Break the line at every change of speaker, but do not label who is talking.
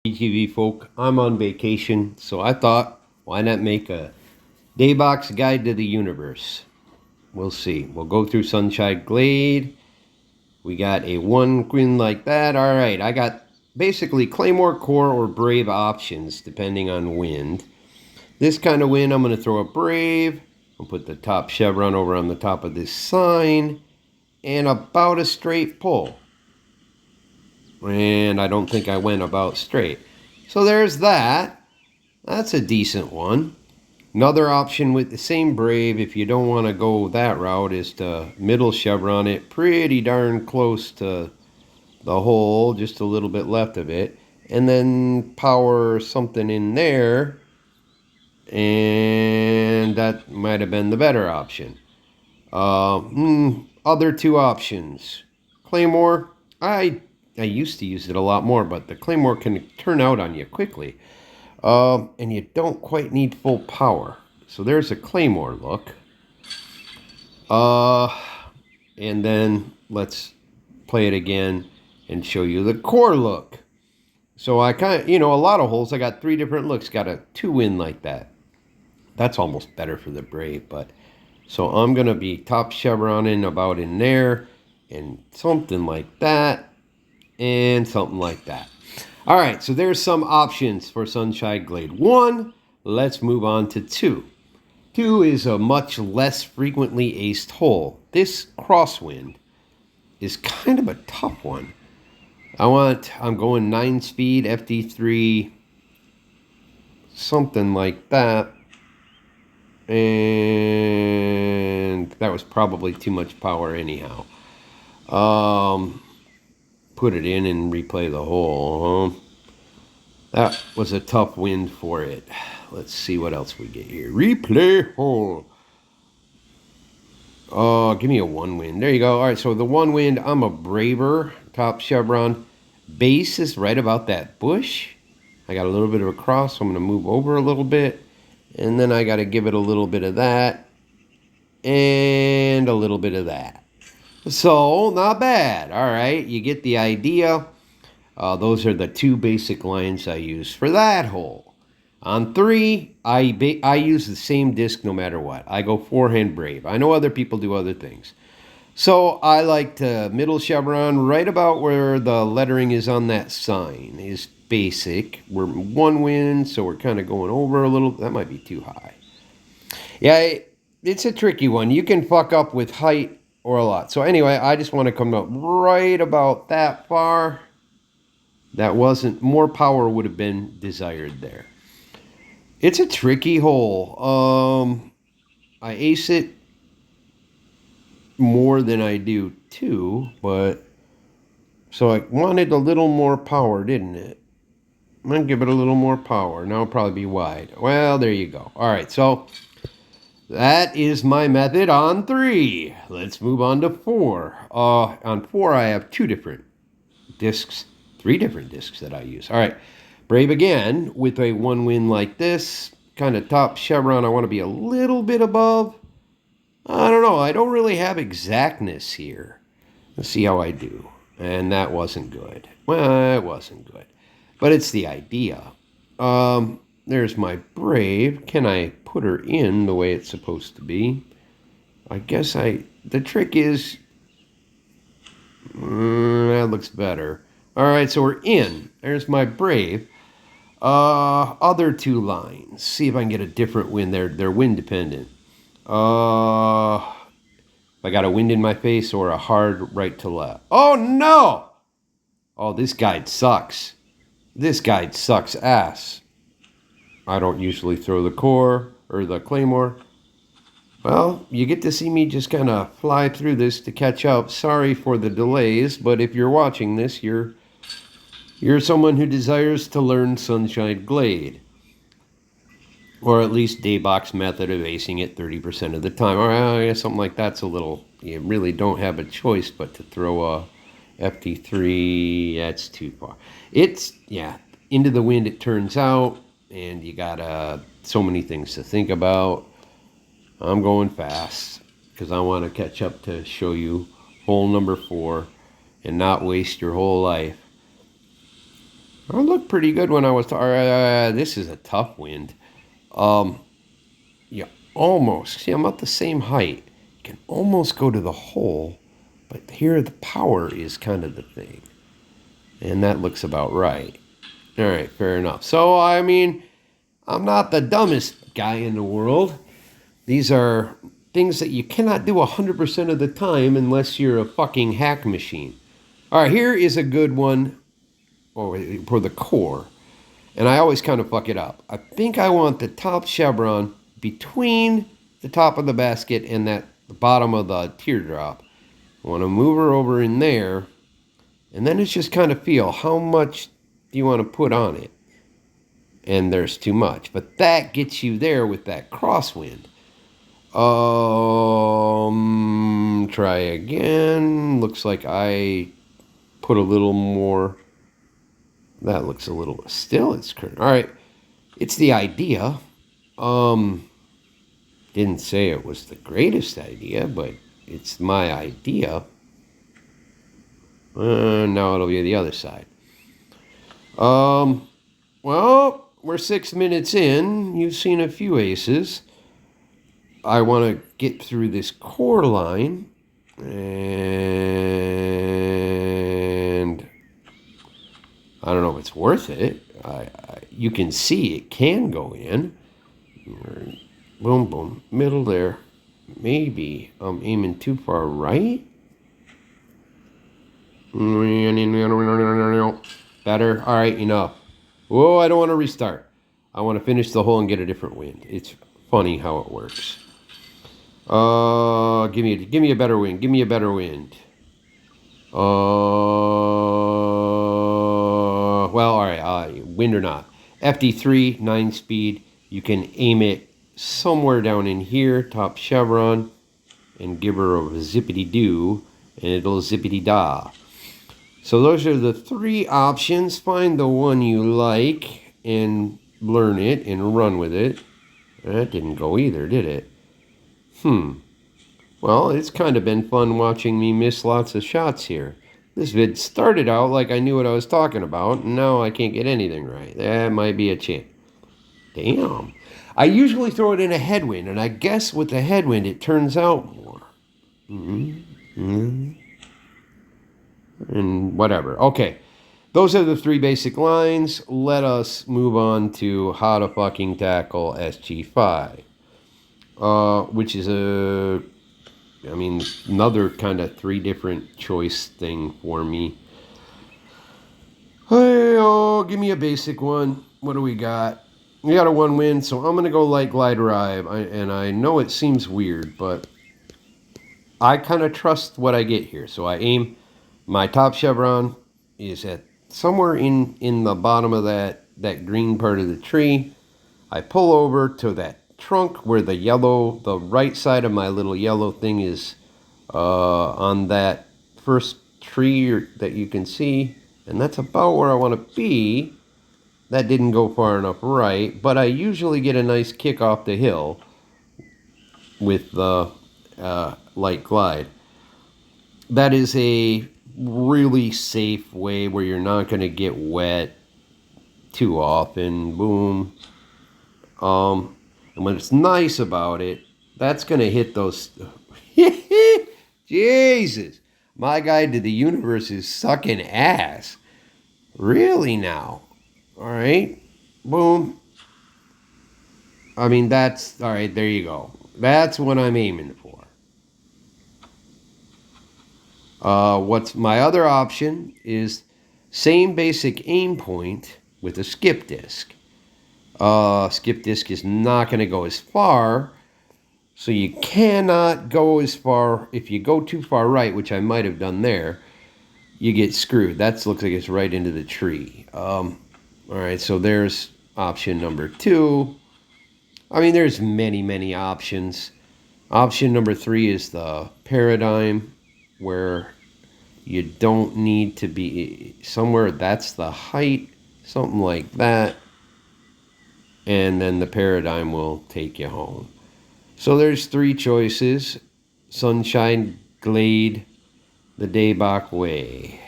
DGV folk. I'm on vacation, so I thought, why not make a Daebak's Guide to the Universe? We'll see. We'll go through Sunshine Glade. We got a one queen like that. All right, I got basically Claymore, Core, or Brave options depending on wind. This kind of wind, I'm going to throw a Brave. I'll put the top chevron over on the top of this sign, and about a straight pull. And I don't think I went about straight. So there's that. That's a decent one. Another option with the same Brave, if you don't want to go that route, is to middle chevron it pretty darn close to the hole, just a little bit left of it, and then power something in there, and that might have been the better option. Other two options. Claymore, I used to use it a lot more, but the Claymore can turn out on you quickly. And you don't quite need full power. So there's a Claymore look. And then let's play it again and show you the Core look. So I kind of, a lot of holes, I got 3 different looks. Got a 2-win like that. That's almost better for the Brave, but so I'm going to be top chevroning about in there and something like that and something like that. All right, so there's some options for Sunshine Glade 1. Let's move on to 2. 2 is a much less frequently aced hole. This crosswind is kind of a tough one. I'm going 9 speed, FD3, something like that. And that was probably too much power anyhow. Put it in and replay the hole. That was a tough wind for it. Let's see what else we get here. Replay hole. Oh, give me a 1 wind. There you go. All right, so the 1 wind, I'm a Braver. Top chevron. Base is right about that bush. I got a little bit of a cross, so I'm going to move over a little bit. And then I got to give it a little bit of that. And a little bit of that. So, not bad. All right, you get the idea. Those are the 2 basic lines I use for that hole. On 3, I use the same disc no matter what. I go forehand Brave. I know other people do other things. So I like to middle chevron right about where the lettering is on that sign is basic. We're 1 wind, so we're kind of going over a little. That might be too high. Yeah, it's a tricky one. You can fuck up with height or a lot. So anyway, I just want to come up right about that far. That wasn't, more power would have been desired there. It's a tricky hole. I ace it more than I do 2, but so I wanted a little more power, didn't it? I'm going to give it a little more power. Now it'll probably be wide. Well, there you go. All right, so that is my method on 3. Let's move on to 4. On 4, I have 2 different discs, 3 different discs that I use. All right, Brave again with a 1 wind like this. Kind of top chevron, I want to be a little bit above. I don't know. I don't really have exactness here. Let's see how I do. And that wasn't good. Well, it wasn't good. But it's the idea. There's my Brave. Can I put her in the way it's supposed to be? I guess the trick is, that looks better. All right, so we're in. There's my Brave. Other 2 lines. See if I can get a different wind. They're wind dependent. I got a wind in my face or a hard right to left. Oh no! Oh, this guide sucks. This guide sucks ass. I don't usually throw the Core or the Claymore. Well, you get to see me just kind of fly through this to catch up. Sorry for the delays, but if you're watching this, you're someone who desires to learn Sunshine Glade. Or at least Daebak's method of acing it 30% of the time. Or something like that's a little, you really don't have a choice but to throw a FD3. That's too far. It's, into the wind it turns out, and you got so many things to think about. I'm going fast because I want to catch up to show you hole number 4 and not waste your whole life. I looked pretty good when I was. This is a tough wind. Um, you almost see. I'm about the same height. You can almost go to the hole, but here the power is kind of the thing, and that looks about right. All right, fair enough. So I mean, I'm not the dumbest guy in the world. These are things that you cannot do 100% of the time unless you're a fucking hack machine. All right, here is a good one for the core. And I always kind of fuck it up. I think I want the top chevron between the top of the basket and the bottom of the teardrop. I want to move her over in there. And then it's just kind of feel how much do you want to put on it. And there's too much. But that gets you there with that crosswind. Try again. Looks like I put a little more. That looks a little. Still, it's current. All right, it's the idea. Didn't say it was the greatest idea, but it's my idea. Now it'll be the other side. Well, we're 6 minutes in. You've seen a few aces. I want to get through this core line, and I don't know if it's worth it. You can see it can go in. Boom, boom, middle there. Maybe I'm aiming too far right. Better. All right, enough. Whoa, I don't want to restart. I want to finish the hole and get a different wind. It's funny how it works. Give me a better wind. Give me a better wind. Well, all right. Wind or not. FD3, 9 speed. You can aim it somewhere down in here, top chevron, and give her a zippity-doo, and it'll zippity-da. So those are the 3 options. Find the one you like and learn it and run with it. That didn't go either, did it? Well, it's kind of been fun watching me miss lots of shots here. This vid started out like I knew what I was talking about, and now I can't get anything right. That might be a chance. Damn. I usually throw it in a headwind, and I guess with the headwind it turns out more. And whatever. Okay. Those are the 3 basic lines. Let us move on to how to fucking tackle SG5. Which is another kind of 3 different choice thing for me. Hey, give me a basic one. What do we got? We got a 1 wind, so I'm going to go like Glide Arrive. And I know it seems weird, but I kind of trust what I get here. So I aim, my top chevron is at somewhere in the bottom of that green part of the tree. I pull over to that trunk where the right side of my little yellow thing is on that first tree that you can see, and that's about where I want to be. That didn't go far enough right, but I usually get a nice kick off the hill with the light glide. That is a really safe way where you're not going to get wet too often. Boom. And what's nice about it, that's going to hit those... Jesus! My guide to the universe is sucking ass. Really now? All right. Boom. I mean, that's... All right, there you go. That's what I'm aiming for. What's my other option is same basic aim point with a skip disc. Skip disc is not going to go as far, so you cannot go as far. If you go too far right, which I might have done there, you get screwed. That looks like it's right into the tree. All right, so there's option number 2. I mean, there's many options. Option number 3 is the paradigm, where you don't need to be somewhere that's the height, something like that. And then the paradigm will take you home. So there's 3 choices: Sunshine, Glade, the Daebak way.